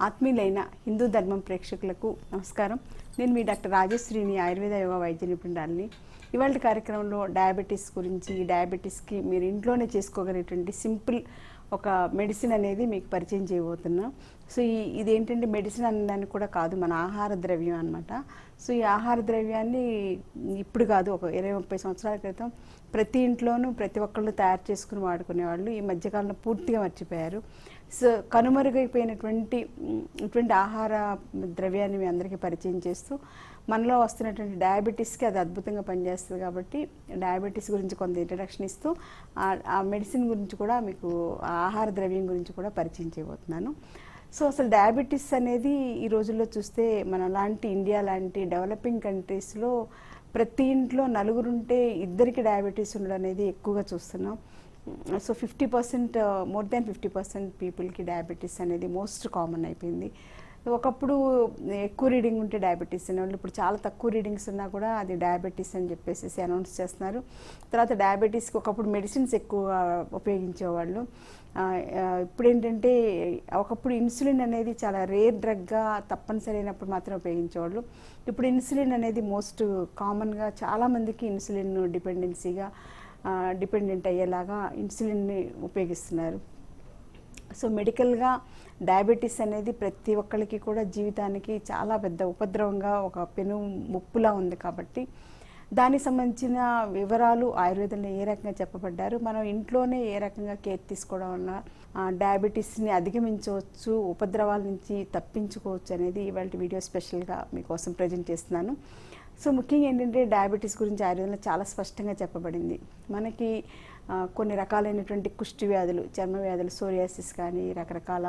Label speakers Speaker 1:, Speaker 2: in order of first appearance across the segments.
Speaker 1: ఆత్మీయులైన హిందూ ధర్మం ప్రేక్షకులకు నమస్కారం. నేను మీ డాక్టర్ రాజశ్రీని, ఆయుర్వేద యోగా వైద్య నిపుణురాలిని. ఇవాళ కార్యక్రమంలో డయాబెటీస్ గురించి, డయాబెటీస్కి మీరు ఇంట్లోనే చేసుకోగలిగేటువంటి సింపుల్ ఒక మెడిసిన్ అనేది మీకు పరిచయం చేయబోతున్నా. సో ఇదేంటంటే మెడిసిన్ అనడానికి కూడా కాదు, మన ఆహార ద్రవ్యం అనమాట. సో ఈ ఆహార ద్రవ్యాన్ని ఇప్పుడు కాదు, ఒక 20-30 సంవత్సరాల క్రితం ప్రతి ఇంట్లోనూ ప్రతి ఒక్కళ్ళు తయారు చేసుకుని వాడుకునేవాళ్ళు. ఈ మధ్యకాలంలో పూర్తిగా మర్చిపోయారు. సో కనుమరుగైపోయినటువంటి ఆహార ద్రవ్యాన్ని మీ అందరికీ పరిచయం చేస్తూ మనలో వస్తున్నటువంటి డయాబెటీస్కి అది అద్భుతంగా పనిచేస్తుంది. కాబట్టి డయాబెటీస్ గురించి కొంత ఇంట్రడక్షన్ ఇస్తూ ఆ మెడిసిన్ గురించి కూడా మీకు ఆహార ద్రవ్యం గురించి కూడా పరిచయం చేయబోతున్నాను. సో అసలు డయాబెటీస్ అనేది ఈ రోజుల్లో చూస్తే మన లాంటి ఇండియా లాంటి డెవలపింగ్ కంట్రీస్లో ప్రతి ఇంట్లో నలుగురుంటే ఇద్దరికి డయాబెటీస్ ఉండడం అనేది ఎక్కువగా చూస్తున్నాం. సో 50%, మోర్ దాన్ 50% పీపుల్కి డయాబెటీస్ అనేది మోస్ట్ కామన్ అయిపోయింది. ఒకప్పుడు ఎక్కువ రీడింగ్ ఉంటే డయాబెటీస్ అనేవాళ్ళు, ఇప్పుడు చాలా తక్కువ రీడింగ్స్ ఉన్నా కూడా అది డయాబెటీస్ అని చెప్పేసి అనౌన్స్ చేస్తున్నారు. తర్వాత డయాబెటీస్కి ఒకప్పుడు మెడిసిన్స్ ఎక్కువ ఉపయోగించేవాళ్ళు. ఇప్పుడు ఏంటంటే ఒకప్పుడు ఇన్సులిన్ అనేది చాలా రేర్ డ్రగ్గా తప్పనిసరి అయినప్పుడు మాత్రం ఉపయోగించేవాళ్ళు. ఇప్పుడు ఇన్సులిన్ అనేది మోస్ట్ కామన్గా చాలామందికి ఇన్సులిన్ డిపెండెంట్ అయ్యేలాగా ఇన్సులిన్ని ఉపయోగిస్తున్నారు. సో మెడికల్గా డయాబెటీస్ అనేది ప్రతి ఒక్కరికి కూడా జీవితానికి చాలా పెద్ద ఉపద్రవంగా, ఒక పెను ముప్పులా ఉంది. కాబట్టి దానికి సంబంధించిన వివరాలు ఆయుర్వేదంలో ఏ రకంగా చెప్పబడ్డారు, మనం ఇంట్లోనే ఏ రకంగా కేర్ తీసుకోవడం వల్ల డయాబెటీస్ని అధిగమించవచ్చు, ఉపద్రవాల నుంచి తప్పించుకోవచ్చు అనేది ఇవాళ వీడియో స్పెషల్గా మీకోసం ప్రజెంట్ చేస్తున్నాను. సో ముఖ్యంగా ఏంటంటే డయాబెటీస్ గురించి ఆయుర్వేదంలో చాలా స్పష్టంగా చెప్పబడింది. మనకి కొన్ని రకాలైనటువంటి కుష్టి వ్యాధులు, చర్మ వ్యాధులు, సోరియాసిస్ కానీ, రకరకాల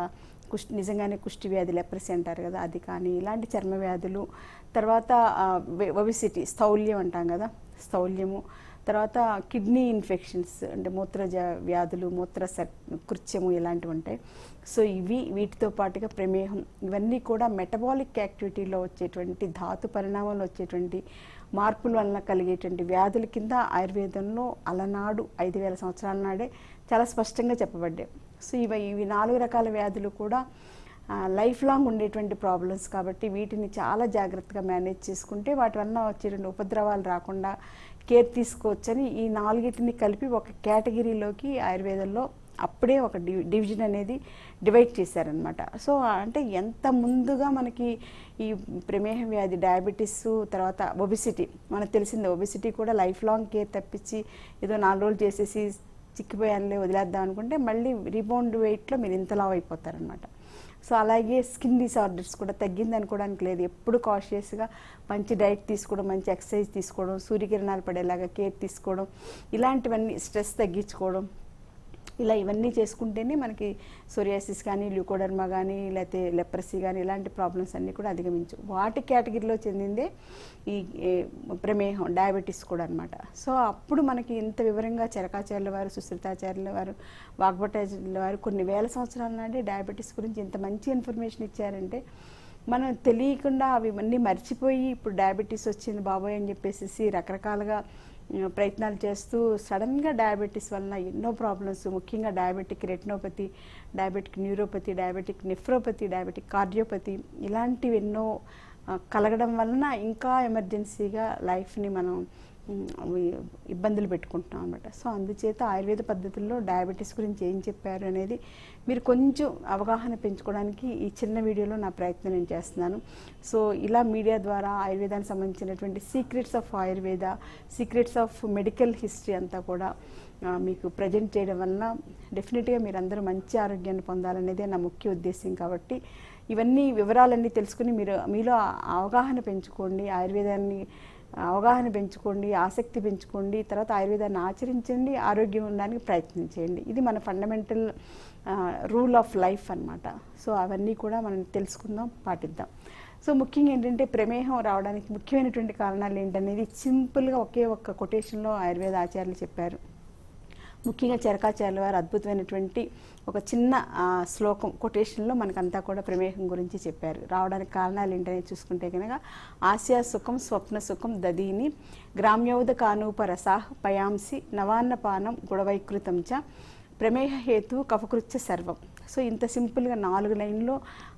Speaker 1: నిజంగానే కుష్టి వ్యాధి, లెప్రసీ అంటారు కదా, అది కానీ, ఇలాంటి చర్మ వ్యాధులు, తర్వాత ఒబెసిటీ, స్థౌల్యం అంటాం కదా, స్థౌల్యము, తర్వాత కిడ్నీ ఇన్ఫెక్షన్స్ అంటే మూత్రజ వ్యాధులు, కృత్యము ఇలాంటివి ఉంటాయి. సో వీటితో పాటుగా ప్రమేహం, ఇవన్నీ కూడా మెటబాలిక్ యాక్టివిటీలో వచ్చేటువంటి ధాతు పరిణామంలో వచ్చేటువంటి మార్పుల వలన కలిగేటువంటి వ్యాధుల కింద ఆయుర్వేదంలో అలనాడు 5000 సంవత్సరాల నాడే చాలా స్పష్టంగా చెప్పబడ్డాయి. సో ఇవి 4 రకాల వ్యాధులు కూడా లైఫ్ లాంగ్ ఉండేటువంటి ప్రాబ్లమ్స్. కాబట్టి వీటిని చాలా జాగ్రత్తగా మేనేజ్ చేసుకుంటే వాటి వలన వచ్చేటువంటి ఉపద్రవాలు రాకుండా కేర్ తీసుకోవచ్చని ఈ 4టిని కలిపి ఒక కేటగిరీలోకి ఆయుర్వేదంలో అప్పుడే ఒక డివిజన్ అనేది డివైడ్ చేశారనమాట. సో అంటే ఎంత ముందుగా మనకి ఈ ప్రమేహ వ్యాధి, డయాబెటీస్, తర్వాత ఒబెసిటీ, మనకు తెలిసిందే ఒబెసిటీ కూడా లైఫ్ లాంగ్ కేర్ తప్పించి ఏదో 4 రోజులు చేసేసి చిక్కిపోయానులే వదిలేద్దాం అనుకుంటే మళ్ళీ రీబౌండ్ వెయిట్లో మీరు ఇంతలా అయిపోతారనమాట. సో అలాగే స్కిన్ డిసార్డర్స్ కూడా తగ్గింది అనుకోవడానికి లేదు. ఎప్పుడు కాషియస్గా మంచి డైట్ తీసుకోవడం, మంచి ఎక్సర్సైజ్ తీసుకోవడం, సూర్యకిరణాలు పడేలాగా కేర్ తీసుకోవడం, ఇలాంటివన్నీ స్ట్రెస్ తగ్గించుకోవడం, ఇవన్నీ చేసుకుంటేనే మనకి సోరియాసిస్ కానీ, ల్యూకోడర్మా కానీ, లేకపోతే లెప్రసీ కానీ, ఇలాంటి ప్రాబ్లమ్స్ అన్నీ కూడా అధిగమించు. వాటి కేటగిరీలో చెందిందే ఈ ప్రమేహం, డయాబెటీస్ కూడా అనమాట. సో అప్పుడు మనకి ఇంత వివరంగా చరకాచార్యుల వారు, సుశ్రుతాచార్యుల వారు, వాగ్భటాచార్యుల వారు కొన్ని వేల సంవత్సరాల నాడే డయాబెటీస్ గురించి ఇంత మంచి ఇన్ఫర్మేషన్ ఇచ్చారంటే మనం తెలియకుండా అవన్నీ మర్చిపోయి ఇప్పుడు డయాబెటీస్ వచ్చింది బాబోయ్ అని చెప్పేసి రకరకాలుగా ప్రయత్నాలు చేస్తూ సడన్గా డయాబెటీస్ వలన ఎన్నో ప్రాబ్లమ్స్, ముఖ్యంగా diabetic retinopathy, diabetic neuropathy, diabetic nephropathy, diabetic cardiopathy, ఇలాంటివి ఎన్నో కలగడం వలన ఇంకా ఎమర్జెన్సీగా లైఫ్ని మనం ఇబ్బందులు పెట్టుకుంటున్నాం అన్నమాట. సో అందుచేత ఆయుర్వేద పద్ధతుల్లో డయాబెటీస్ గురించి ఏం చెప్పారు అనేది మీరు కొంచెం అవగాహన పెంచుకోవడానికి ఈ చిన్న వీడియోలో నా ప్రయత్నం నేను చేస్తున్నాను. సో ఇలా మీడియా ద్వారా ఆయుర్వేదానికి సంబంధించినటువంటి secrets of Ayurveda, secrets of medical history అంతా కూడా మీకు ప్రజెంట్ చేయడం వలన డెఫినెట్గా మీరందరూ మంచి ఆరోగ్యాన్ని పొందాలనేదే నా ముఖ్య ఉద్దేశం. కాబట్టి ఇవన్నీ వివరాలన్నీ తెలుసుకుని మీలో అవగాహన పెంచుకోండి, ఆయుర్వేదాన్ని అవగాహన పెంచుకోండి, ఆసక్తి పెంచుకోండి, తర్వాత ఆయుర్వేదాన్ని ఆచరించండి, ఆరోగ్యం ఉండడానికి ప్రయత్నం చేయండి. ఇది మన ఫండమెంటల్ రూల్ ఆఫ్ లైఫ్ అన్నమాట. సో అవన్నీ కూడా మనం తెలుసుకుందాం, పాటిద్దాం. సో ముఖ్యంగా ఏంటంటే ప్రమేహం రావడానికి ముఖ్యమైనటువంటి కారణాలు ఏంటనేది సింపుల్గా ఒకే ఒక్క కొటేషన్లో ఆయుర్వేద ఆచార్యులు చెప్పారు. ముఖ్యంగా చరకాచార్యుల వారు అద్భుతమైనటువంటి ఒక చిన్న శ్లోకం కొటేషన్లో మనకంతా కూడా ప్రమేహం గురించి చెప్పారు. రావడానికి కారణాలు ఏంటనేది చూసుకుంటే కనుక ఆస్యా సుఖం స్వప్న సుఖం దదీని గ్రామ్యౌద కానూప రసాహ పయాంసి నవాన్నపానం గుడవైకృతం చ ప్రమేహ హేతు కఫకృత్య సర్వం. సో ఇంత సింపుల్గా 4 లైన్లో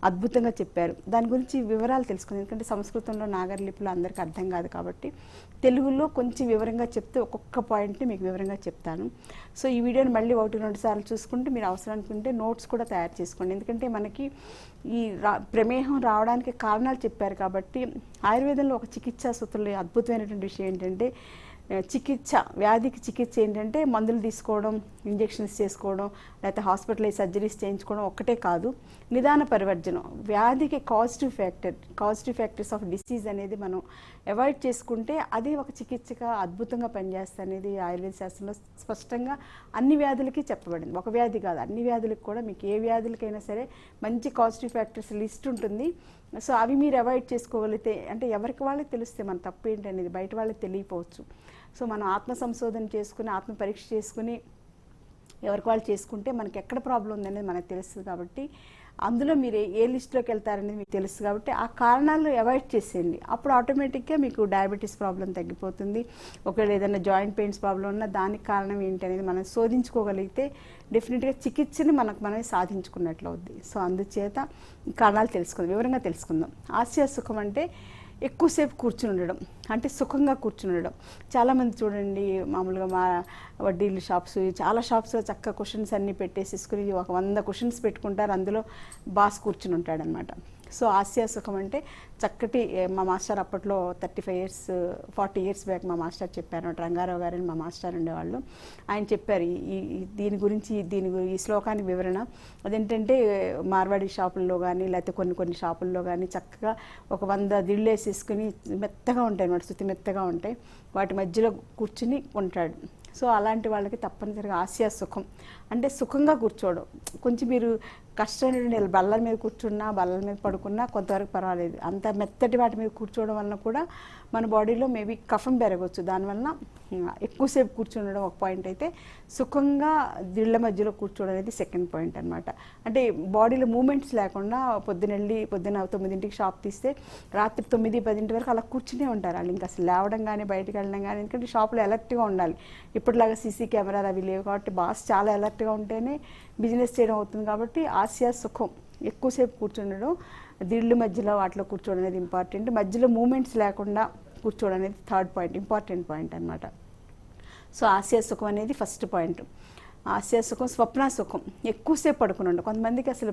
Speaker 1: అద్భుతంగా చెప్పారు. దాని గురించి వివరాలు తెలుసుకుంది. ఎందుకంటే సంస్కృతంలో నాగర్లిపిలో అందరికీ అర్థం కాదు కాబట్టి తెలుగులో కొంచెం వివరంగా చెప్తే ఒక్కొక్క పాయింట్ని మీకు వివరంగా చెప్తాను. సో ఈ వీడియోని మళ్ళీ 1-2 సార్లు చూసుకుంటే మీరు అవసరం అనుకుంటే నోట్స్ కూడా తయారు చేసుకోండి. ఎందుకంటే మనకి ఈ ప్రమేహం రావడానికి కారణాలు చెప్పారు కాబట్టి ఆయుర్వేదంలో ఒక చికిత్సా సూత్రంలో అద్భుతమైనటువంటి విషయం ఏంటంటే చికిత్స, వ్యాధికి చికిత్స ఏంటంటే మందులు తీసుకోవడం, ఇంజెక్షన్స్ చేసుకోవడం, లేకపోతే హాస్పిటల్ సర్జరీస్ చేయించుకోవడం ఒక్కటే కాదు, నిదాన పరివర్జనం. వ్యాధికి కాజిటివ్ ఫ్యాక్టర్స్ ఆఫ్ డిసీజ్ అనేది మనం అవాయిడ్ చేసుకుంటే అది ఒక చికిత్సగా అద్భుతంగా పనిచేస్తుంది అనేది ఆయుర్వేద శాస్త్రంలో స్పష్టంగా అన్ని వ్యాధులకి చెప్పబడింది. ఒక వ్యాధి కాదు, అన్ని వ్యాధులకు కూడా మీకు ఏ వ్యాధులకైనా సరే మంచి కాజిటివ్ ఫ్యాక్టర్స్ లిస్ట్ ఉంటుంది. సో అవి మీరు అవాయిడ్ చేసుకోగలిగితే, అంటే ఎవరికి వాళ్ళకి తెలిస్తే మన తప్పు ఏంటి అనేది బయట వాళ్ళకి తెలియకపోవచ్చు. సో మనం ఆత్మ సంశోధన చేసుకుని, ఆత్మ పరీక్ష చేసుకుని ఎవరికి వాళ్ళు చేసుకుంటే మనకి ఎక్కడ ప్రాబ్లం ఉందనేది మనకు తెలుస్తుంది. కాబట్టి అందులో మీరు ఏ లిస్ట్లోకి వెళ్తారనేది మీకు తెలుసు కాబట్టి ఆ కారణాలు అవాయిడ్ చేసేయండి. అప్పుడు ఆటోమేటిక్గా మీకు డయాబెటీస్ ప్రాబ్లం తగ్గిపోతుంది. ఒకవేళ ఏదైనా జాయింట్ పెయిన్స్ ప్రాబ్లం ఉన్నా దానికి కారణం ఏంటి అనేది మనం శోధించుకోగలిగితే డెఫినెట్గా చికిత్సని మనమే సాధించుకున్నట్లు అవుద్ది. సో అందుచేత కారణాలు తెలుసుకుందాం, వివరంగా తెలుసుకుందాం. ఆస్య సుఖం అంటే ఎక్కువసేపు కూర్చుని ఉండడం, అంటే సుఖంగా కూర్చుని ఉండడం. చాలామంది చూడండి, మామూలుగా మా వడ్డీలు షాప్స్, చాలా షాప్స్లో చక్కగా కుషన్స్ అన్నీ పెట్టేసేసుకుని ఒక 100 కుషన్స్ పెట్టుకుంటారు, అందులో బాస్ కూర్చుని ఉంటాడనమాట. సో ఆస్య సుఖం అంటే చక్కటి, మా మాస్టర్ అప్పట్లో 35 ఇయర్స్ 40 ఇయర్స్ బ్యాక్ మా మాస్టర్ చెప్పారు, రంగారావు గారని మా మాస్టర్ ఉండేవాళ్ళు. ఆయన చెప్పారు దీని గురించి, ఈ శ్లోకానికి వివరణ అదేంటంటే మార్వాడి షాపుల్లో కానీ లేకపోతే కొన్ని షాపుల్లో కానీ చక్కగా ఒక 100 దిళ్ళు వేసేసుకుని మెత్తగా ఉంటాయి అన్నమాట, శుతి మెత్తగా ఉంటాయి, వాటి మధ్యలో కూర్చుని ఉంటాడు. సో అలాంటి వాళ్ళకి తప్పనిసరిగా ఆస్య సుఖం అంటే సుఖంగా కూర్చోవడం. కొంచెం మీరు కష్టమైనటువంటి బల్లల మీద కూర్చున్నా, బల్లల మీద పడుకున్నా కొంతవరకు పర్వాలేదు. అంత మెత్తటి వాటి మీద కూర్చోవడం వలన కూడా మన బాడీలో మేబీ కఫం పెరగవచ్చు. దానివల్ల ఎక్కువసేపు కూర్చుండడం ఒక పాయింట్ అయితే, సుఖంగా దిళ్ళ మధ్యలో కూర్చోవడం అనేది సెకండ్ పాయింట్ అనమాట. అంటే బాడీలో మూమెంట్స్ లేకుండా పొద్దున 9ంటికి షాప్ తీస్తే రాత్రి 9-10 వరకు అలా కూర్చునే ఉంటారు వాళ్ళు. ఇంకా అసలు లేవడం కానీ బయటకు వెళ్ళడం కానీ, ఎందుకంటే షాప్లో అలర్ట్గా ఉండాలి. ఇప్పటిలాగా సీసీ కెమెరాలు అవి లేవు కాబట్టి బాస్ చాలా అలర్ట్గా ఉంటేనే బిజినెస్ చేయడం అవుతుంది. కాబట్టి ఆస్య సుఖం, ఎక్కువసేపు కూర్చుండడం, దిళ్ళు మధ్యలో వాటిలో కూర్చోవడం అనేది ఇంపార్టెంట్. మధ్యలో మూమెంట్స్ లేకుండా కూర్చోవడం అనేది థర్డ్ పాయింట్, ఇంపార్టెంట్ పాయింట్ అనమాట. సో ఆస్య సుఖం అనేది ఫస్ట్ పాయింట్. ఆస్య సుఖం, స్వప్న సుఖం, ఎక్కువసేపు పడుకుని ఉండడం. కొంతమందికి అసలు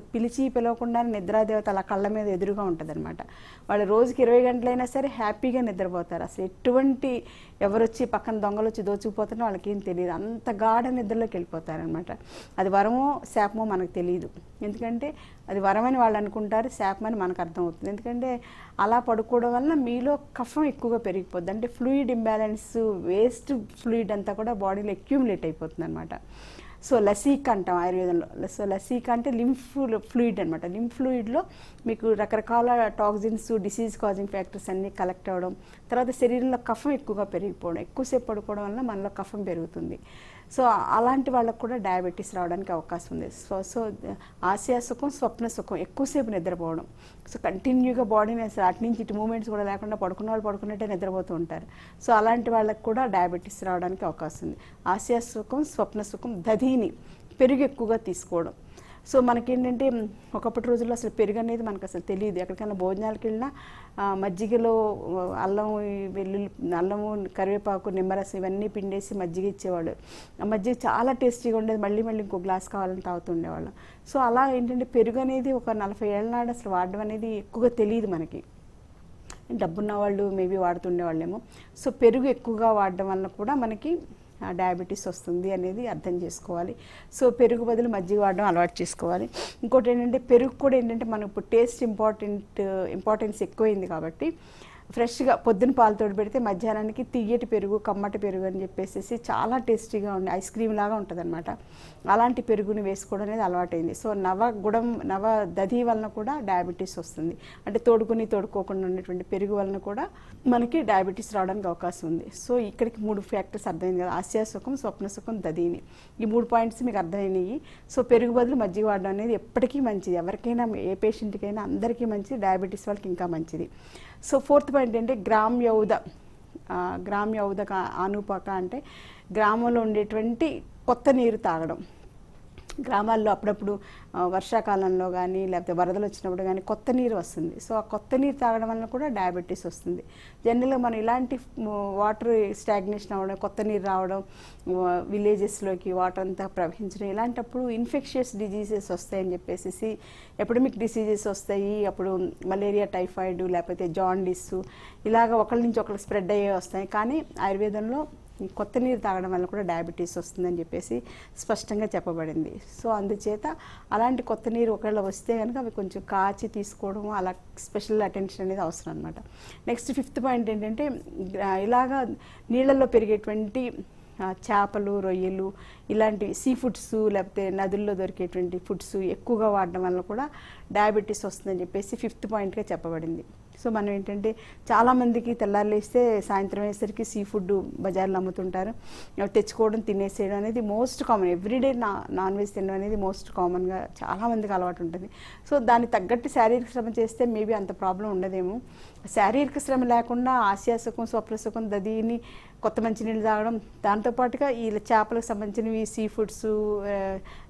Speaker 1: పిలవకుండా నిద్రాదేవత అలా కళ్ళ మీద ఎదురుగా ఉంటుంది అనమాట. వాళ్ళు రోజుకి 20 గంటలైనా సరే హ్యాపీగా నిద్రపోతారు. అసలు ఎటువంటి ఎవరొచ్చి పక్కన దొంగలు వచ్చి దోచుకుపోతారో వాళ్ళకి ఏం తెలియదు, అంత గాఢ నిద్రలోకి వెళ్ళిపోతారనమాట. అది వరమో శాపమో మనకు తెలియదు. ఎందుకంటే అది వరమని వాళ్ళు అనుకుంటారు, శాపమని మనకు అర్థమవుతుంది. ఎందుకంటే అలా పడుకోవడం వల్ల మీలో కఫం ఎక్కువగా పెరిగిపోద్ది. అంటే ఫ్లూయిడ్ ఇంబ్యాలెన్స్, వేస్ట్ ఫ్లూయిడ్ అంతా కూడా బాడీలో అక్యూములేట్ అయిపోతుంది అనమాట. సో లసీకా అంటాం ఆయుర్వేదంలో. సో లసీకా అంటే లింఫ్ ఫ్లూయిడ్ అనమాట. లింఫ్ ఫ్లూయిడ్లో మీకు రకరకాల టాక్సిన్స్, డిసీజ్ కాజింగ్ ఫ్యాక్టర్స్ అన్నీ కలెక్ట్ అవ్వడం, తర్వాత శరీరంలో కఫం ఎక్కువగా పెరిగిపోవడం, ఎక్కువసేపు పడుకోవడం వల్ల మనలో కఫం పెరుగుతుంది. సో అలాంటి వాళ్ళకు కూడా డయాబెటీస్ రావడానికి అవకాశం ఉంది. సో ఆస్య సుఖం, స్వప్న సుఖం, ఎక్కువసేపు నిద్రపోవడం. సో కంటిన్యూగా బాడీని అసలు అటు నుంచి ఇటు మూమెంట్స్ కూడా లేకుండా పడుకున్న వాళ్ళు పడుకున్నట్టే నిద్రపోతూ ఉంటారు. సో అలాంటి వాళ్ళకు కూడా డయాబెటీస్ రావడానికి అవకాశం ఉంది. ఆస్య సుఖం, స్వప్న సుఖం, దధీని, పెరుగు ఎక్కువగా తీసుకోవడం. సో మనకేంటంటే ఒకప్పటి రోజుల్లో అసలు పెరుగు అనేది మనకు అసలు తెలియదు. ఎక్కడికైనా భోజనాలకు వెళ్ళినా మజ్జిగలో అల్లము, కరివేపాకు, నిమ్మరసం ఇవన్నీ పిండేసి మజ్జిగ ఇచ్చేవాళ్ళు. ఆ మజ్జిగ చాలా టేస్టీగా ఉండేది, మళ్ళీ ఇంకో గ్లాస్ కావాలని తాగుతుండేవాళ్ళం. సో అలా ఏంటంటే పెరుగు అనేది ఒక 40 ఏళ్ళ నాడు అసలు వాడడం అనేది ఎక్కువగా తెలియదు మనకి. డబ్బున్న వాళ్ళు మేబీ వాడుతుండేవాళ్ళేమో. సో పెరుగు ఎక్కువగా వాడడం వల్ల కూడా మనకి డయాబెటీస్ వస్తుంది అనేది అర్థం చేసుకోవాలి. సో పెరుగు బదులు మజ్జిగ వాడడం అలవాటు చేసుకోవాలి. ఇంకోటి ఏంటంటే పెరుగు కూడా ఏంటంటే మనకు ఇప్పుడు టేస్ట్ ఇంపార్టెన్స్ ఎక్కువైంది కాబట్టి ఫ్రెష్గా పొద్దున పాలతోటి పెడితే మధ్యాహ్నానికి తియ్యటి పెరుగు, కమ్మటి పెరుగు అని చెప్పేసి చాలా టేస్టీగా ఉండి ఐస్ క్రీమ్ లాగా ఉంటుంది అనమాట. అలాంటి పెరుగుని వేసుకోవడం అనేది అలవాటైంది. సో నవ దధి వలన కూడా డయాబెటీస్ వస్తుంది. అంటే తోడుకోకుండా ఉన్నటువంటి పెరుగు వలన కూడా మనకి డయాబెటీస్ రావడానికి అవకాశం ఉంది. సో ఇక్కడికి 3 ఫ్యాక్టర్స్ అర్థమైంది కదా, ఆస్య సుఖం, స్వప్న సుఖం, దధీని. ఈ 3 పాయింట్స్ మీకు అర్థమైనాయి. సో పెరుగు బదులు మజ్జిగ వాడడం అనేది ఎప్పటికీ మంచిది, ఎవరికైనా ఏ పేషెంట్కైనా అందరికీ మంచిది, డయాబెటీస్ వాళ్ళకి ఇంకా మంచిది. సో ఫోర్త్ పాయింట్ ఏంటంటే గ్రామ్యౌద ఆనుపాక అంటే గ్రామంలో ఉండేటువంటి కొత్త నీరు తాగడం. గ్రామాల్లో అప్పుడప్పుడు వర్షాకాలంలో కానీ లేకపోతే వరదలు వచ్చినప్పుడు కానీ కొత్త నీరు వస్తుంది. సో ఆ కొత్త నీరు తాగడం వల్ల కూడా డయాబెటీస్ వస్తుంది. జనరల్గా మనం ఇలాంటి వాటర్ స్టాగ్నేషన్ అవ్వడం, కొత్త నీరు రావడం, విలేజెస్లోకి వాటర్ అంతా ప్రవహించడం, ఇలాంటప్పుడు ఇన్ఫెక్షియస్ డిజీజెస్ వస్తాయని చెప్పేసి, ఎపిడమిక్ డిసీజెస్ వస్తాయి. అప్పుడు మలేరియా, టైఫాయిడ్, లేకపోతే జాండిస్ ఇలాగ ఒకరి నుంచి ఒకరికి స్ప్రెడ్ అయ్యే వస్తాయి. కానీ ఆయుర్వేదంలో కొత్త నీరు తాగడం వల్ల కూడా డయాబెటీస్ వస్తుందని చెప్పేసి స్పష్టంగా చెప్పబడింది. సో అందుచేత అలాంటి కొత్త నీరు ఒకవేళ వస్తే కనుక అవి కొంచెం కాచి తీసుకోవడం, అలా స్పెషల్ అటెన్షన్ అనేది అవసరం అనమాట. నెక్స్ట్ 5th పాయింట్ ఏంటంటే, ఇలాగా నీళ్ళల్లో పెరిగేటువంటి చేపలు, రొయ్యలు ఇలాంటి సీ ఫుడ్స్ లేకపోతే నదుల్లో దొరికేటువంటి ఫుడ్స్ ఎక్కువగా వాడడం వల్ల కూడా డయాబెటీస్ వస్తుందని చెప్పేసి 5th పాయింట్గా చెప్పబడింది. సో మనం ఏంటంటే చాలామందికి తెల్లారులేస్తే సాయంత్రం అయ్యేసరికి సీ ఫుడ్ బజార్లో అమ్ముతుంటారు, తెచ్చుకోవడం తినేసేయడం అనేది most common. Everyday non veg తినడం అనేది మోస్ట్ కామన్గా చాలామందికి అలవాటు ఉంటుంది. సో దానికి తగ్గట్టు శారీరక శ్రమ చేస్తే మేబీ అంత ప్రాబ్లం ఉండదేమో. శారీరక శ్రమ లేకుండా ఆస్యాసుఖం, స్వప్నసుఖం, దదీని, కొత్త మంచినీళ్ళు తాగడం, దాంతోపాటుగా ఈ చేపలకు సంబంధించినవి sea foods,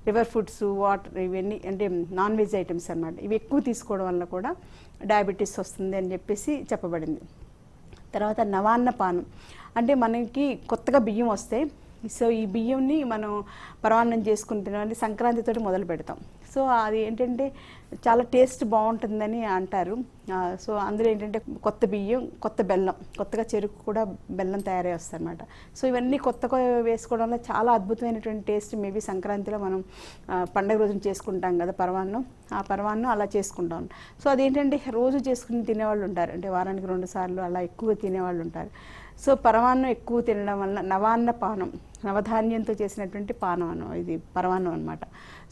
Speaker 1: river foods, water, ఇవన్నీ అంటే నాన్ వెజ్ ఐటమ్స్ అన్నమాట, ఇవి ఎక్కువ తీసుకోవడం వల్ల కూడా డయాబెటీస్ వస్తుంది అని చెప్పేసి చెప్పబడింది. తర్వాత నవాన్న పానం అంటే మనకి కొత్తగా బియ్యం వస్తాయి. సో ఈ బియ్యంని మనం పరమాన్నం చేసుకుని తినాలి, సంక్రాంతితో మొదలు పెడతాం. సో అది ఏంటంటే చాలా టేస్ట్ బాగుంటుందని అంటారు. సో అందులో ఏంటంటే కొత్త బియ్యం, కొత్త బెల్లం, కొత్తగా చెరుకు కూడా బెల్లం తయారై వస్తుంది అనమాట. సో ఇవన్నీ కొత్తగా వేసుకోవడం వల్ల చాలా అద్భుతమైనటువంటి టేస్ట్. మేబీ సంక్రాంతిలో మనం పండగ రోజున చేసుకుంటాం కదా పరమాన్నం, ఆ పరమాన్నం అలా చేసుకుంటాం. సో అదేంటంటే రోజు చేసుకుని తినేవాళ్ళు ఉంటారు, అంటే వారానికి 2 సార్లు అలా ఎక్కువ తినేవాళ్ళు ఉంటారు. సో పరమాన్నం ఎక్కువ తినడం వల్ల నవాన్న పానం, నవధాన్యంతో చేసినటువంటి పానం ఇది పరమాన్నం అనమాట.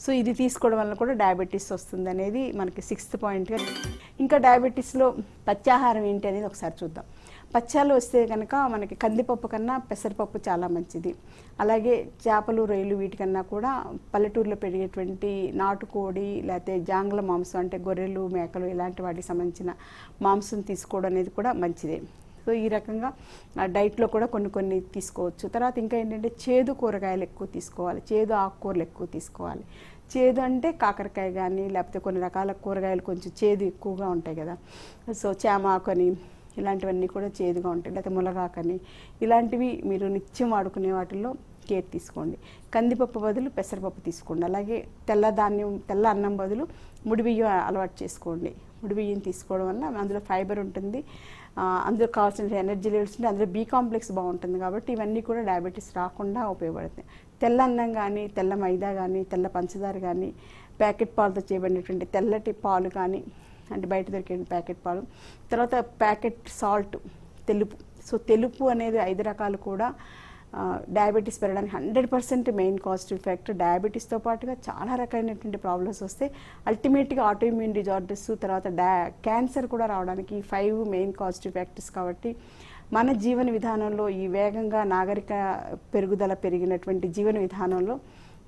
Speaker 1: సో ఇది తీసుకోవడం వల్ల కూడా డయాబెటీస్ వస్తుంది అనేది మనకి 6th పాయింట్గా. ఇంకా డయాబెటీస్లో పచ్చాహారం ఏంటి అనేది ఒకసారి చూద్దాం. పచ్చాలు వస్తే కనుక మనకి కందిపప్పు కన్నా పెసరపప్పు చాలా మంచిది. అలాగే చేపలు, రొయ్యలు వీటికన్నా కూడా పల్లెటూరులో పెరిగేటువంటి నాటుకోడి లేకపోతే జాంగ్ల మాంసం అంటే గొర్రెలు, మేకలు ఇలాంటి వాటికి సంబంధించిన మాంసం తీసుకోవడం అనేది కూడా మంచిదే. సో ఈ రకంగా డైట్లో కూడా కొన్ని తీసుకోవచ్చు. తర్వాత ఇంకా ఏంటంటే చేదు కూరగాయలు ఎక్కువ తీసుకోవాలి, చేదు ఆకుకూరలు ఎక్కువ తీసుకోవాలి. చేదు అంటే కాకరకాయ కానీ లేకపోతే కొన్ని రకాల కూరగాయలు కొంచెం చేదు ఎక్కువగా ఉంటాయి కదా. సో చామాకని ఇలాంటివన్నీ కూడా చేదుగా ఉంటాయి, లేకపోతే మునగాకని ఇలాంటివి మీరు నిత్యం వాడుకునే వాటిల్లో కేర్ తీసుకోండి. కందిపప్పు బదులు పెసరపప్పు తీసుకోండి. అలాగే తెల్ల అన్నం బదులు ముడి బియ్యం అలవాటు చేసుకోండి. ముడి బియ్యం తీసుకోవడం వల్ల అందులో ఫైబర్ ఉంటుంది, అందులో కావాల్సిన ఎనర్జీ లెవెల్స్ ఉంటే, అందులో బి కాంప్లెక్స్ బాగుంటుంది. కాబట్టి ఇవన్నీ కూడా డయాబెటీస్ రాకుండా ఉపయోగపడుతాయి. తెల్ల అన్నం కానీ, తెల్ల మైదా కానీ, తెల్ల పంచదార కానీ, ప్యాకెట్ పాలతో చేయబడినటువంటి తెల్లటి పాలు కానీ, అంటే బయట దొరికే ప్యాకెట్ పాలు, తర్వాత ప్యాకెట్ సాల్ట్, తెలుపు. సో తెలుపు అనేది 5 రకాలు కూడా డయాబెటీస్ పెరగడానికి 100% మెయిన్ కాజిటివ్ ఫ్యాక్టర్. డయాబెటీస్తో పాటుగా చాలా రకాలైనటువంటి ప్రాబ్లమ్స్ వస్తే అల్టిమేట్గా ఆటోఇమ్యూన్ డిజార్డర్స్, తర్వాత క్యాన్సర్ కూడా రావడానికి 5 మెయిన్ కాజిటివ్ ఫ్యాక్టర్స్. కాబట్టి మన జీవన విధానంలో ఈ వేగంగా నాగరిక పెరుగుదల పెరిగినటువంటి జీవన విధానంలో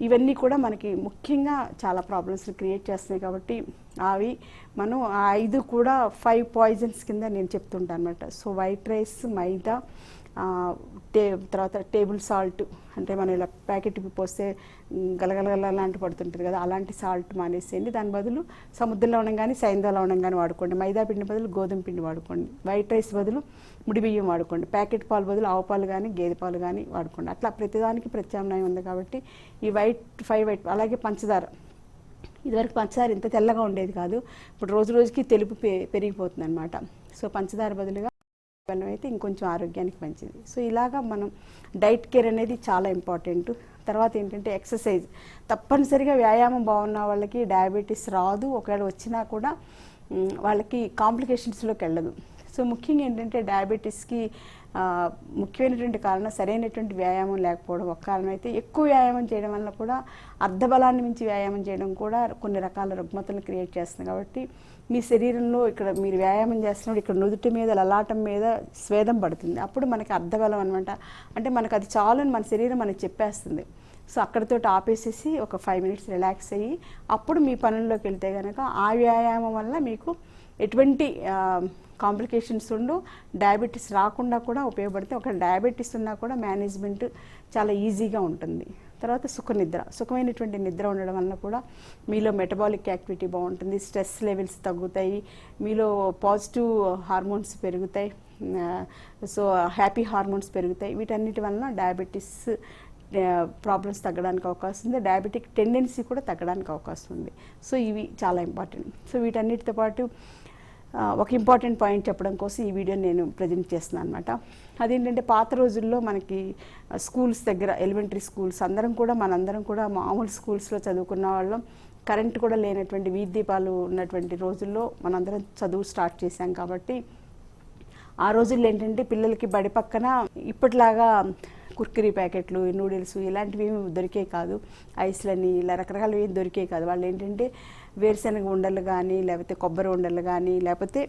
Speaker 1: ఇవన్నీ కూడా మనకి ముఖ్యంగా చాలా ప్రాబ్లమ్స్ని క్రియేట్ చేస్తున్నాయి. కాబట్టి అవి మనం ఆ 5 కూడా 5 పాయిజన్స్ కింద నేను చెప్తుంటాను అనమాట. సో వైట్ రైస్, మైదా, తర్వాత టేబుల్ సాల్ట్, అంటే మనం ఇలా ప్యాకెట్ పోస్తే గలగలగల లాంటి పడుతుంటుంది కదా, అలాంటి సాల్ట్ మానేసేయండి. దాని బదులు సముద్ర లవణం కానీ, సైంధవ లవణం కానీ వాడుకోండి. మైదా పిండి బదులు గోధుమ పిండి వాడుకోండి. వైట్ రైస్ బదులు ముడి బియ్యం వాడుకోండి. ప్యాకెట్ పాలు బదులు ఆవు పాలు కానీ, గేదె పాలు కానీ వాడుకోండి. అట్లా ప్రతిదానికి ప్రత్యామ్నాయం ఉంది. కాబట్టి ఈ 5 వైట్, అలాగే పంచదార. ఇదివరకు పంచదార ఇంత తెల్లగా ఉండేది కాదు, ఇప్పుడు రోజు రోజుకి తెలుపు పెరిగిపోతుంది అనమాట. సో పంచదార బదులుగా బెల్లం అయితే ఇంకొంచెం ఆరోగ్యానికి మంచిది. సో ఇలాగా మనం డైట్ కేర్ అనేది చాలా ఇంపార్టెంట్. తర్వాత ఏంటంటే ఎక్సర్సైజ్, తప్పనిసరిగా వ్యాయామం బాగున్న వాళ్ళకి డయాబెటీస్ రాదు. ఒకవేళ వచ్చినా కూడా వాళ్ళకి కాంప్లికేషన్స్లోకి వెళ్ళదు. సో ముఖ్యంగా ఏంటంటే డయాబెటీస్కి ముఖ్యమైనటువంటి కారణం సరైనటువంటి వ్యాయామం లేకపోవడం ఒక కారణం అయితే, ఎక్కువ వ్యాయామం చేయడం వల్ల కూడా అర్ధబలాన్ని మించి వ్యాయామం చేయడం కూడా కొన్ని రకాల రుగ్మతలను క్రియేట్ చేస్తుంది. కాబట్టి మీ శరీరంలో ఇక్కడ మీరు వ్యాయామం చేస్తున్నప్పుడు ఇక్కడ నుదుటి మీద, లలాటం మీద స్వేదం పడుతుంది. అప్పుడు మనకి అర్ధబలం అనమాట. అంటే మనకు అది చాలు అని మన శరీరం మనకి చెప్పేస్తుంది. సో అక్కడితో ఆపేసేసి ఒక 5 మినిట్స్ రిలాక్స్ అయ్యి అప్పుడు మీ పనుల్లోకి వెళ్తే కనుక ఆ వ్యాయామం వల్ల మీకు ఎటువంటి కాంప్లికేషన్స్ ఉండు, డయాబెటీస్ రాకుండా కూడా ఉపయోగపడితే, ఒక డయాబెటీస్ ఉన్నా కూడా మేనేజ్మెంట్ చాలా ఈజీగా ఉంటుంది. తర్వాత సుఖనిద్ర, సుఖమైనటువంటి నిద్ర ఉండడం వలన కూడా మీలో మెటబాలిక్ యాక్టివిటీ బాగుంటుంది, స్ట్రెస్ లెవెల్స్ తగ్గుతాయి, మీలో పాజిటివ్ హార్మోన్స్ పెరుగుతాయి, సో హ్యాపీ హార్మోన్స్ పెరుగుతాయి. వీటన్నిటి వలన డయాబెటీస్ ప్రాబ్లమ్స్ తగ్గడానికి అవకాశం ఉంది, డయాబెటిక్ టెండెన్సీ కూడా తగ్గడానికి అవకాశం ఉంది. సో ఇవి చాలా ఇంపార్టెంట్. సో వీటన్నిటితో పాటు ఒక ఇంపార్టెంట్ పాయింట్ చెప్పడం కోసం ఈ వీడియోని నేను ప్రజెంట్ చేస్తున్నాను అనమాట. అదేంటంటే పాత రోజుల్లో మనకి స్కూల్స్ దగ్గర, ఎలిమెంటరీ స్కూల్స్ మనందరం కూడా మామూలు స్కూల్స్లో చదువుకున్న వాళ్ళం. కరెంట్ కూడా లేనటువంటి వీధి దీపాలు ఉన్నటువంటి రోజుల్లో మనందరం చదువు స్టార్ట్ చేశాం. కాబట్టి ఆ రోజుల్లో ఏంటంటే పిల్లలకి బడి పక్కన ఇప్పటిలాగా కుర్కురీ ప్యాకెట్లు, నూడిల్స్ ఇలాంటివి ఏమి దొరికేవి కాదు, ఐస్లని ఇలా రకరకాలు ఏమి దొరికేవి కాదు. వాళ్ళు ఏంటంటే వేరుశనగ ఉండలు కానీ, లేకపోతే కొబ్బరి ఉండలు కానీ, లేకపోతే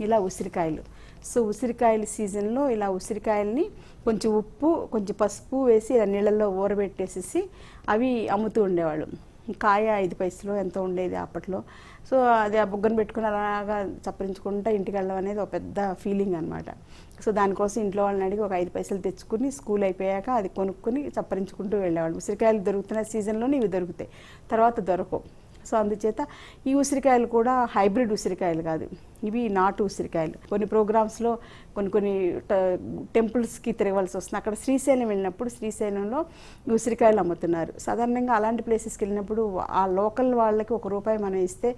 Speaker 1: ఇలా ఉసిరికాయలు. సో ఉసిరికాయల సీజన్లో ఇలా ఉసిరికాయలని కొంచెం ఉప్పు, కొంచెం పసుపు వేసి ఇలా నీళ్ళల్లో ఊరబెట్టేసేసి అవి అమ్ముతూ ఉండేవాళ్ళు. కాయ 5 పైసలు ఎంతో ఉండేది అప్పట్లో. సో అది ఆ బుగ్గను పెట్టుకుని అలాగా చప్పరించుకుంటూ ఇంటికి వెళ్ళడం అనేది ఒక పెద్ద ఫీలింగ్ అనమాట. సో దానికోసం ఇంట్లో వాళ్ళని అడిగి ఒక 5 పైసలు తెచ్చుకుని స్కూల్ అయిపోయాక అది కొనుక్కొని చప్పరించుకుంటూ వెళ్ళేవాళ్ళు. ఉసిరికాయలు దొరుకుతున్న సీజన్లోనే ఇవి దొరుకుతాయి, తర్వాత దొరకవు. సో అందుచేత ఈ ఉసిరికాయలు కూడా హైబ్రిడ్ ఉసిరికాయలు కాదు, ఇవి నాటు ఉసిరికాయలు. కొన్ని ప్రోగ్రామ్స్లో కొన్ని టెంపుల్స్కి తిరగవలసి వస్తుంది. అక్కడ శ్రీశైలం వెళ్ళినప్పుడు శ్రీశైలంలో ఉసిరికాయలు అమ్ముతున్నారు. సాధారణంగా అలాంటి ప్లేసెస్కి వెళ్ళినప్పుడు ఆ లోకల్ వాళ్ళకి ₹1 మనం ఇస్తే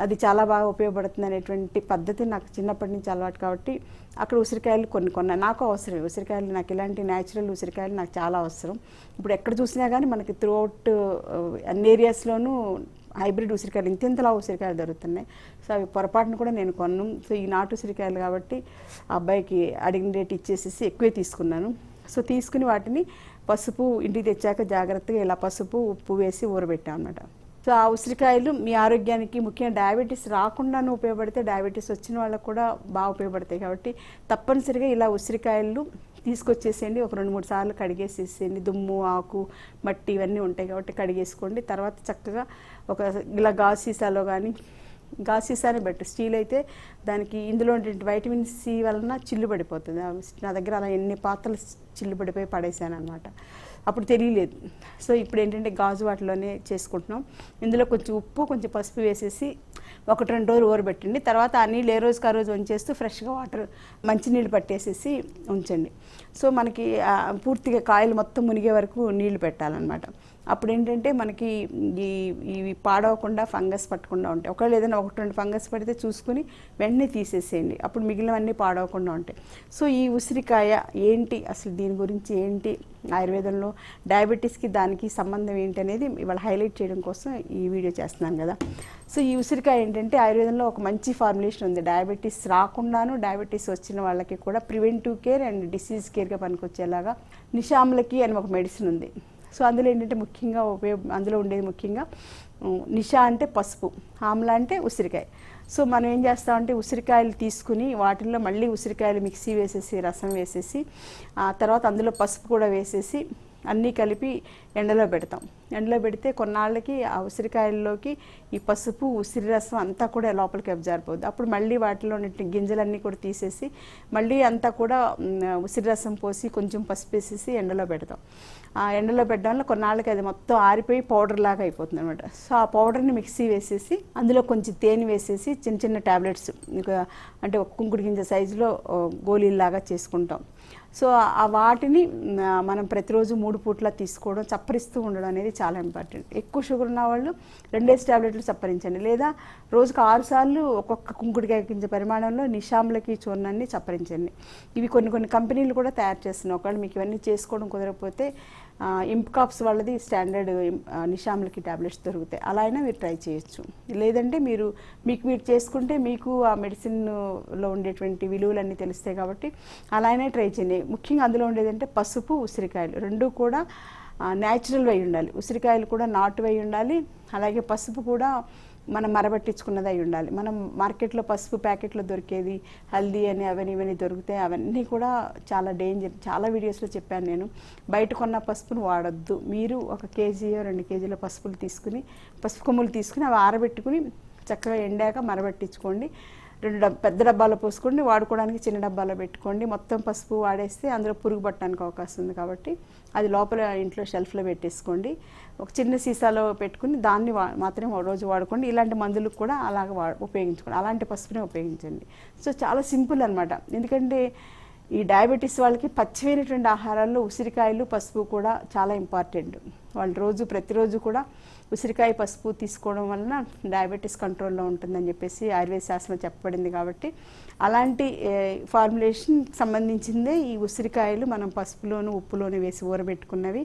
Speaker 1: అది చాలా బాగా ఉపయోగపడుతుంది అనేటువంటి పద్ధతి నాకు చిన్నప్పటి నుంచి అలవాటు. కాబట్టి అక్కడ ఉసిరికాయలు కొన్నా. నాకు అవసరం ఉసిరికాయలు, నాకు ఇలాంటి న్యాచురల్ ఉసిరికాయలు నాకు చాలా అవసరం. ఇప్పుడు ఎక్కడ చూసినా కానీ మనకి త్రూ అవుట్ అన్ని ఏరియాస్లోనూ హైబ్రిడ్ ఉసిరికాయలు, ఇంతలా ఉసిరికాయలు దొరుకుతున్నాయి. సో అవి పొరపాటును కూడా నేను కొన్నాను. సో ఈ నాటు ఉసిరికాయలు కాబట్టి ఆ అబ్బాయికి అడిగిన రేట్ ఇచ్చేసేసి ఎక్కువే తీసుకున్నాను. సో తీసుకుని వాటిని పసుపు ఇంటికి తెచ్చాక జాగ్రత్తగా ఇలా పసుపు, ఉప్పు వేసి ఊరబెట్టాం అన్నమాట. సో ఆ ఉసిరికాయలు మీ ఆరోగ్యానికి, ముఖ్యంగా డయాబెటీస్ రాకుండానే ఉపయోగపడితే, డయాబెటీస్ వచ్చిన వాళ్ళకు కూడా బాగా ఉపయోగపడతాయి. కాబట్టి తప్పనిసరిగా ఇలా ఉసిరికాయలు తీసుకొచ్చేసేయండి, ఒక 2-3 సార్లు కడిగేసేసేయండి. దుమ్ము, ఆకు, మట్టి ఇవన్నీ ఉంటాయి కాబట్టి కడిగేసుకోండి. తర్వాత చక్కగా ఒక ఇలా గాజు సీసాలో కానీ, గాజు సీసానే బెటర్, స్టీల్ అయితే దానికి ఇందులో వైటమిన్ సి వలన చిల్లు పడిపోతుంది. నా దగ్గర అలా ఎన్ని పాత్రలు చిల్లు పడిపోయి పడేసాను అనమాట, అప్పుడు తెలియలేదు. సో ఇప్పుడు ఏంటంటే గాజు వాటిలోనే చేసుకుంటున్నాం. ఇందులో కొంచెం ఉప్పు, కొంచెం పసుపు వేసేసి 1-2 రోజులు ఊరబెట్టండి. తర్వాత ఆ నీళ్ళు ఏ రోజుకి ఆ రోజు వంచేస్తూ ఫ్రెష్గా వాటర్, మంచినీళ్ళు పట్టేసేసి ఉంచండి. సో మనకి పూర్తిగా కాయలు మొత్తం మునిగే వరకు నీళ్లు పెట్టాలన్నమాట. అప్పుడు ఏంటంటే మనకి ఇవి పాడవకుండా, ఫంగస్ పట్టకుండా ఉంటాయి. ఒకవేళ ఏదైనా 1-2 ఫంగస్ పడితే చూసుకుని వెంటనే తీసేసేయండి, అప్పుడు మిగిలినవన్నీ పాడవకుండా ఉంటాయి. సో ఈ ఉసిరికాయ ఏంటి, అసలు దీని గురించి ఏంటి, ఆయుర్వేదంలో డయాబెటీస్కి దానికి సంబంధం ఏంటి అనేది ఇవాళ హైలైట్ చేయడం కోసం ఈ వీడియో చేస్తున్నాను కదా. సో ఈ ఉసిరికాయ ఏంటంటే ఆయుర్వేదంలో ఒక మంచి ఫార్ములేషన్ ఉంది. డయాబెటీస్ రాకుండాను, డయాబెటీస్ వచ్చిన వాళ్ళకి కూడా ప్రివెంటివ్ కేర్ అండ్ డిసీజ్ కేర్గా పనికొచ్చేలాగా నిషామ్లకి అని ఒక మెడిసిన్ ఉంది. సో అందులో ఏంటంటే ముఖ్యంగా అందులో ఉండేది ముఖ్యంగా నిషా అంటే పసుపు, ఆమ్లా అంటే ఉసిరికాయ. సో మనం ఏం చేస్తామంటే ఉసిరికాయలు తీసుకుని వాటిల్లో మళ్ళీ ఉసిరికాయలు మిక్సీ వేసేసి, రసం వేసేసి, తర్వాత అందులో పసుపు కూడా వేసేసి అన్నీ కలిపి ఎండలో పెడతాం. ఎండలో పెడితే కొన్నాళ్ళకి ఆ ఉసిరికాయల్లోకి ఈ పసుపు, ఉసిరి రసం అంతా కూడా లోపలికి అబ్జర్వ్ అవుతుంది. అప్పుడు మళ్ళీ వాటిలో ఉన్న గింజలన్నీ కూడా తీసేసి మళ్ళీ అంతా కూడా ఉసిరి రసం పోసి కొంచెం పసుపు వేసేసి ఎండలో పెడతాం. ఆ ఎండలో పెట్టడం వల్ల కొన్నాళ్ళకి అది మొత్తం ఆరిపోయి పౌడర్ లాగా అయిపోతుంది అనమాట. సో ఆ పౌడర్ని మిక్సీ వేసేసి అందులో కొంచెం తేనె వేసేసి చిన్న చిన్న ట్యాబ్లెట్స్, అంటే ఒక కుంకుడు గింజ సైజులో గోళీల్లాగా చేసుకుంటాం. సో ఆ వాటిని మనం ప్రతిరోజు 3 పూట్ల తీసుకోవడం, చప్పరిస్తూ ఉండడం అనేది చాలా ఇంపార్టెంట్. ఎక్కువ షుగర్ ఉన్న వాళ్ళు 2 టాబ్లెట్లు చప్పరించండి, లేదా రోజుకు 6 సార్లు ఒక్కొక్క కుంకుడికాయ గింజ పరిమాణంలో నిషాంలకి చూర్ణాన్ని చప్పరించండి. ఇవి కొన్ని కంపెనీలు కూడా తయారు చేస్తున్నాయి. ఒకవేళ మీకు ఇవన్నీ చేసుకోవడం కుదరకపోతే ఇంప్కాప్స్ వాళ్ళది స్టాండర్డ్ నిషాంలకి ట్యాబ్లెట్స్ దొరుకుతాయి, అలా అయినా మీరు ట్రై చేయొచ్చు. లేదంటే మీరు చేసుకుంటే మీకు ఆ మెడిసిన్లో ఉండేటువంటి విలువలన్నీ తెలుస్తాయి కాబట్టి అలా అయినా ట్రై చేయండి. ముఖ్యంగా అందులో ఉండేదంటే పసుపు, ఉసిరికాయలు 2 కూడా న్యాచురల్ అయి ఉండాలి. ఉసిరికాయలు కూడా నాటు అయి ఉండాలి, అలాగే పసుపు కూడా మనం మరబట్టించుకున్నది అయి ఉండాలి. మనం మార్కెట్లో పసుపు ప్యాకెట్లో దొరికేది హల్దీ అని అవన్నీ ఇవన్నీ దొరుకుతాయి, అవన్నీ కూడా చాలా డేంజర్. చాలా వీడియోస్లో చెప్పాను నేను, బయట కొన్న పసుపును వాడొద్దు. మీరు 1 కేజీ 2 కేజీల పసుపు కొమ్ములు తీసుకుని అవి ఆరబెట్టుకుని చక్కగా ఎండాక మరబట్టించుకోండి. పెద్ద డబ్బాలో పోసుకోండి, వాడుకోవడానికి చిన్న డబ్బాలో పెట్టుకోండి. మొత్తం పసుపు వాడేస్తే అందులో పురుగు పట్టడానికి అవకాశం ఉంది కాబట్టి అది లోపల ఇంట్లో షెల్ఫ్లో పెట్టేసుకోండి. ఒక చిన్న సీసాలో పెట్టుకుని దాన్ని మాత్రమే రోజు వాడుకోండి. ఇలాంటి మందులకు కూడా అలాగ ఉపయోగించుకోండి, అలాంటి పసుపునే ఉపయోగించండి. సో చాలా సింపుల్ అనమాట. ఎందుకంటే ఈ డయాబెటీస్ వాళ్ళకి పచ్చివైనటువంటి ఆహారాల్లో ఉసిరికాయలు పసుపు కూడా చాలా ఇంపార్టెంట్. వాళ్ళు ప్రతిరోజు కూడా ఉసిరికాయ పసుపు తీసుకోవడం వలన డయాబెటీస్ కంట్రోల్లో ఉంటుందని చెప్పేసి ఆయుర్వేద శాస్త్రం చెప్పబడింది. కాబట్టి అలాంటి ఫార్ములేషన్ సంబంధించిందే ఈ ఉసిరికాయలు మనం పసుపులోను ఉప్పులోను వేసి ఊరబెట్టుకున్నవి.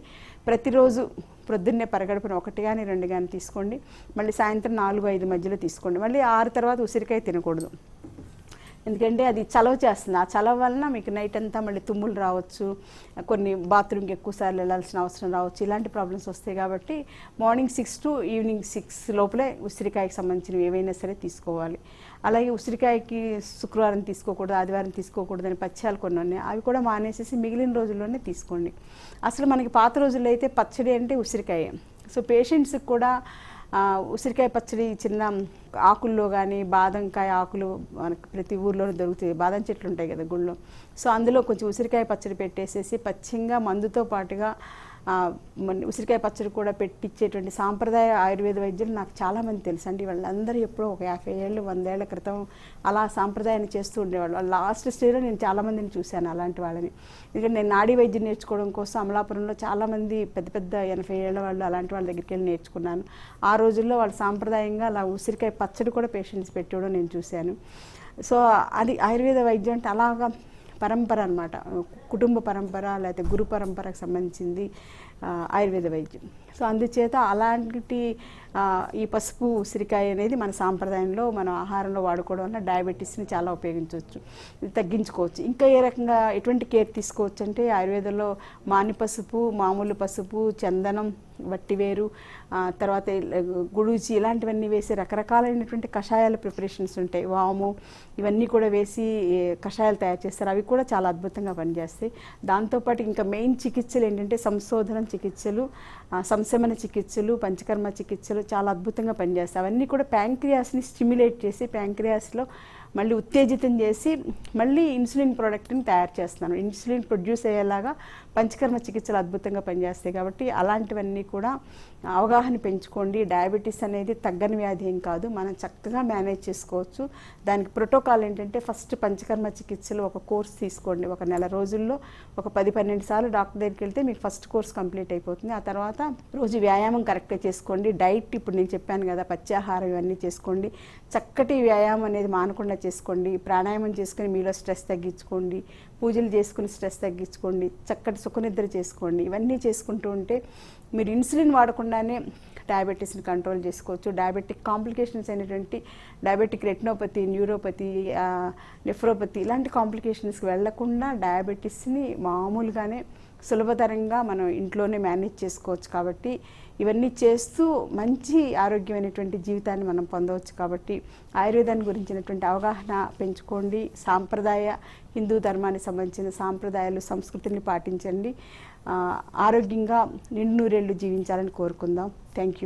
Speaker 1: ప్రతిరోజు ప్రొద్దున్నే పరగడుపున 1 కానీ 2 కానీ తీసుకోండి. మళ్ళీ సాయంత్రం 4-5 మధ్యలో తీసుకోండి. మళ్ళీ 6 తర్వాత ఉసిరికాయ తినకూడదు, ఎందుకంటే అది చలవ చేస్తుంది. ఆ చలవ వలన మీకు నైట్ అంతా మళ్ళీ తుమ్ములు రావచ్చు, కొన్ని బాత్రూమ్కి ఎక్కువసార్లు వెళ్ళాల్సిన అవసరం రావచ్చు, ఇలాంటి ప్రాబ్లమ్స్ వస్తాయి. కాబట్టి మార్నింగ్ 6 to ఈవినింగ్ 6 లోపలే ఉసిరికాయకి సంబంధించినవి ఏవైనా సరే తీసుకోవాలి. అలాగే ఉసిరికాయకి శుక్రవారం తీసుకోకూడదు, ఆదివారం తీసుకోకూడదు అని పథ్యాలు కొన్ని ఉన్నాయి. అవి కూడా మానేసేసి మిగిలిన రోజుల్లోనే తీసుకోండి. అసలు మనకి పాత రోజుల్లో అయితే పచ్చడి అంటే ఉసిరికాయ. సో పేషెంట్స్కి కూడా ఉసిరికాయ పచ్చడి చిన్న ఆకుల్లో కానీ, బాదంకాయ ఆకులు మనకు ప్రతి ఊర్లోనూ దొరుకుతాయి, బాదం చెట్లు ఉంటాయి కదా గుళ్ళో. సో అందులో కొంచెం ఉసిరికాయ పచ్చడి పెట్టేసేసి పచ్చిగా మందుతో పాటుగా ఉసిరికాయ పచ్చడి కూడా పెట్టించేటువంటి సాంప్రదాయ ఆయుర్వేద వైద్యులు నాకు చాలామంది తెలుసు అండి. వాళ్ళందరూ ఎప్పుడో ఒక 50 ఏళ్ళు 100 ఏళ్ల క్రితం అలా సాంప్రదాయాన్ని చేస్తూ ఉండేవాళ్ళు. వాళ్ళ లాస్ట్ స్టేజ్లో నేను చాలామందిని చూశాను అలాంటి వాళ్ళని. ఎందుకంటే నేను నాడీ వైద్యం నేర్చుకోవడం కోసం అమలాపురంలో చాలామంది పెద్ద 80 ఏళ్ళ వాళ్ళు అలాంటి వాళ్ళ దగ్గరికి వెళ్ళి నేర్చుకున్నాను. ఆ రోజుల్లో వాళ్ళు సాంప్రదాయంగా అలా ఉసిరికాయ పచ్చడి కూడా పేషెంట్స్ పెట్టడం నేను చూశాను. సో అది ఆయుర్వేద వైద్యం అంటే అలాగా పరంపర అనమాట, కుటుంబ పరంపర లేకపోతే గురు పరంపరకు సంబంధించింది ఆయుర్వేద వైద్యం. సో అందుచేత అలాంటి ఈ పసుపు ఉసిరికాయ అనేది మన సాంప్రదాయంలో మన ఆహారంలో వాడుకోవడం వల్ల డయాబెటీస్ని చాలా ఉపయోగించవచ్చు, తగ్గించుకోవచ్చు. ఇంకా ఏ రకంగా ఎటువంటి కేర్ తీసుకోవచ్చు అంటే ఆయుర్వేదంలో మాని పసుపు, మామూలు పసుపు, చందనం, వట్టివేరు, తర్వాత గుడూచి ఇలాంటివన్నీ వేసి రకరకాలైనటువంటి కషాయాల ప్రిపరేషన్స్ ఉంటాయి. వాము ఇవన్నీ కూడా వేసి కషాయాలు తయారు చేస్తారు. అవి కూడా చాలా అద్భుతంగా పనిచేస్తాయి. దాంతోపాటు ఇంకా మెయిన్ చికిత్సలు ఏంటంటే సంశోధనం చికిత్సలు, సంశమన చికిత్సలు, పంచకర్మ చికిత్సలు చాలా అద్భుతంగా పనిచేస్తాయి. అవన్నీ కూడా ప్యాంక్రియాస్ని స్టిమ్యులేట్ చేసి ప్యాంక్రియాస్లో మళ్ళీ ఉత్తేజితం చేసి మళ్ళీ ఇన్సులిన్ ప్రోడక్ట్ని తయారు చేస్తున్నాను. ఇన్సులిన్ ప్రొడ్యూస్ అయ్యేలాగా పంచకర్మ చికిత్సలు అద్భుతంగా పనిచేస్తాయి. కాబట్టి అలాంటివన్నీ కూడా అవగాహన పెంచుకోండి. డయాబెటీస్ అనేది తగ్గని వ్యాధి ఏం కాదు, మనం చక్కగా మేనేజ్ చేసుకోవచ్చు. దానికి ప్రోటోకాల్ ఏంటంటే ఫస్ట్ పంచకర్మ చికిత్సలు ఒక కోర్స్ తీసుకోండి. ఒక నెల రోజుల్లో ఒక 10-12 సార్లు డాక్టర్ దగ్గరికి వెళ్తే మీకు ఫస్ట్ కోర్స్ కంప్లీట్ అయిపోతుంది. ఆ తర్వాత రోజు వ్యాయామం కరెక్ట్గా చేసుకోండి. డైట్ ఇప్పుడు నేను చెప్పాను కదా, పచ్చాహారం ఇవన్నీ చేసుకోండి. చక్కటి వ్యాయామం అనేది మానకుండా చేసుకోండి. ప్రాణాయామం చేసుకుని మీలో స్ట్రెస్ తగ్గించుకోండి. పూజలు చేసుకుని స్ట్రెస్ తగ్గించుకోండి. చక్కటి సుఖనిద్ర చేసుకోండి. ఇవన్నీ చేసుకుంటూ ఉంటే మీరు ఇన్సులిన్ వాడకుండానే డయాబెటీస్ని కంట్రోల్ చేసుకోవచ్చు. డయాబెటిక్ కాంప్లికేషన్స్ అయినటువంటి డయాబెటిక్ రెటినోపతి, న్యూరోపతి, నెఫ్రోపతి ఇలాంటి కాంప్లికేషన్స్కి వెళ్లకుండా డయాబెటీస్ని మామూలుగానే సులభతరంగా మనం ఇంట్లోనే మేనేజ్ చేసుకోవచ్చు. కాబట్టి ఇవన్నీ చేస్తూ మంచి ఆరోగ్యమైనటువంటి జీవితాన్ని మనం పొందవచ్చు. కాబట్టి ఆయుర్వేదాన్ని గురించినటువంటి అవగాహన పెంచుకోండి. సాంప్రదాయ హిందూ ధర్మానికి సంబంధించిన సాంప్రదాయాలు, సంస్కృతిని పాటించండి. ఆరోగ్యంగా నిండు నూరేళ్లు జీవించాలని కోరుకుందాం. Thank you.